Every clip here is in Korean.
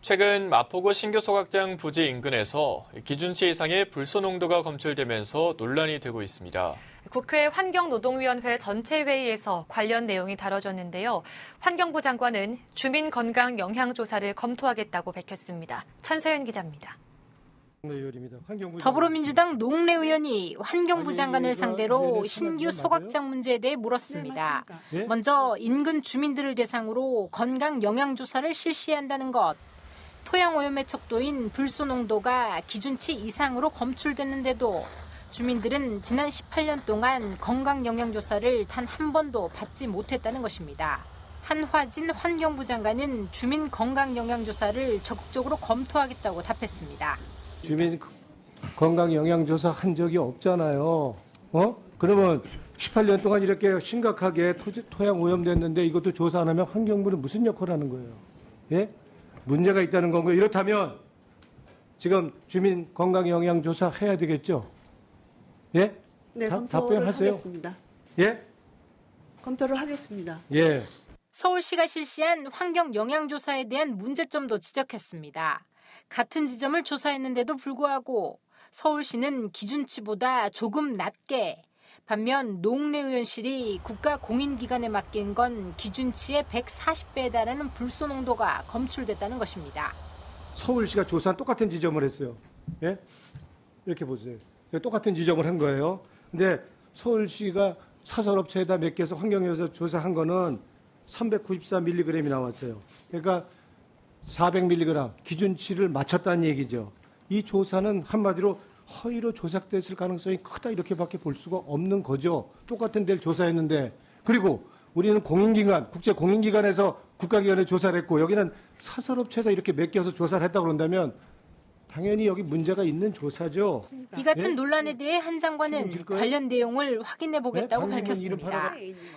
최근 마포구 신규 소각장 부지 인근에서 기준치 이상의 불소 농도가 검출되면서 논란이 되고 있습니다. 국회 환경노동위원회 전체 회의에서 관련 내용이 다뤄졌는데요. 환경부 장관은 주민 건강 영향 조사를 검토하겠다고 밝혔습니다. 천서연 기자입니다. 더불어민주당 농내 의원이 환경부 장관을 상대로 신규 소각장 문제에 대해 물었습니다. 먼저 인근 주민들을 대상으로 건강 영향 조사를 실시한다는 것. 토양 오염의 척도인 불소 농도가 기준치 이상으로 검출됐는데도 주민들은 지난 18년 동안 건강 영향 조사를 단 한 번도 받지 못했다는 것입니다. 한화진 환경부 장관은 주민 건강 영향 조사를 적극적으로 검토하겠다고 답했습니다. 주민 건강 영향 조사 한 적이 없잖아요. 그러면 18년 동안 이렇게 심각하게 토양 오염됐는데 이것도 조사 안 하면 환경부는 무슨 역할을 하는 거예요? 예? 문제가 있다는 건가요? 이렇다면 지금 주민 건강 영향 조사 해야 되겠죠? 예? 네, 검토를 답변하세요. 하겠습니다. 예? 검토를 하겠습니다. 예. 서울시가 실시한 환경 영향 조사에 대한 문제점도 지적했습니다. 같은 지점을 조사했는데도 불구하고 서울시는 기준치보다 조금 낮게, 반면 농내의원실이 국가공인기관에 맡긴 건 기준치의 140배에 달하는 불소 농도가 검출됐다는 것입니다. 서울시가 조사한 똑같은 지점을 했어요. 예? 이렇게 보세요. 똑같은 지점을 한 거예요. 근데 서울시가 사설업체에다 맡겨서 환경에서 조사한 거는 394mg이 나왔어요. 그러니까 400mg 기준치를 맞췄다는 얘기죠. 이 조사는 한마디로 허위로 조작됐을 가능성이 크다 이렇게밖에 볼 수가 없는 거죠. 똑같은 데를 조사했는데, 그리고 우리는 공인기관, 국제공인기관에서 국가기관에 조사를 했고 여기는 사설업체에다 이렇게 맡겨서 조사를 했다고 그런다면 당연히 여기 문제가 있는 조사죠. 이 같은 논란에 대해 한 장관은 관련 내용을 확인해 보겠다고 밝혔습니다.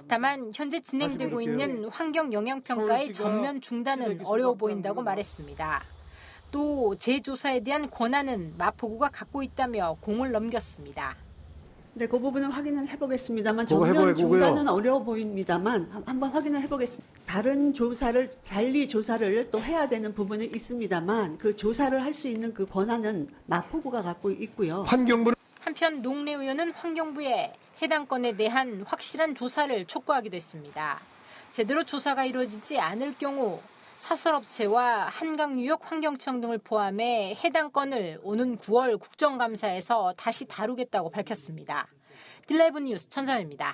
다만 현재 진행되고 있는 환경 영향 평가의 전면 중단은 어려워 보인다고 말했습니다. 또 재조사에 대한 권한은 마포구가 갖고 있다며 공을 넘겼습니다. 네, 그 부분은 확인을 해보겠습니다만 전면 중단은 어려워 보입니다만 한번 확인을 해보겠습니다. 다른 조사를 달리 조사를 또 해야 되는 부분은 있습니다만 그 조사를 할 수 있는 그 권한은 마포구가 갖고 있고요. 한편 농내 의원은 환경부에 해당 건에 대한 확실한 조사를 촉구하기도 했습니다. 제대로 조사가 이루어지지 않을 경우 사설업체와 한강유역 환경청 등을 포함해 해당 건을 오는 9월 국정감사에서 다시 다루겠다고 밝혔습니다. 딜라이브 뉴스 천서연입니다.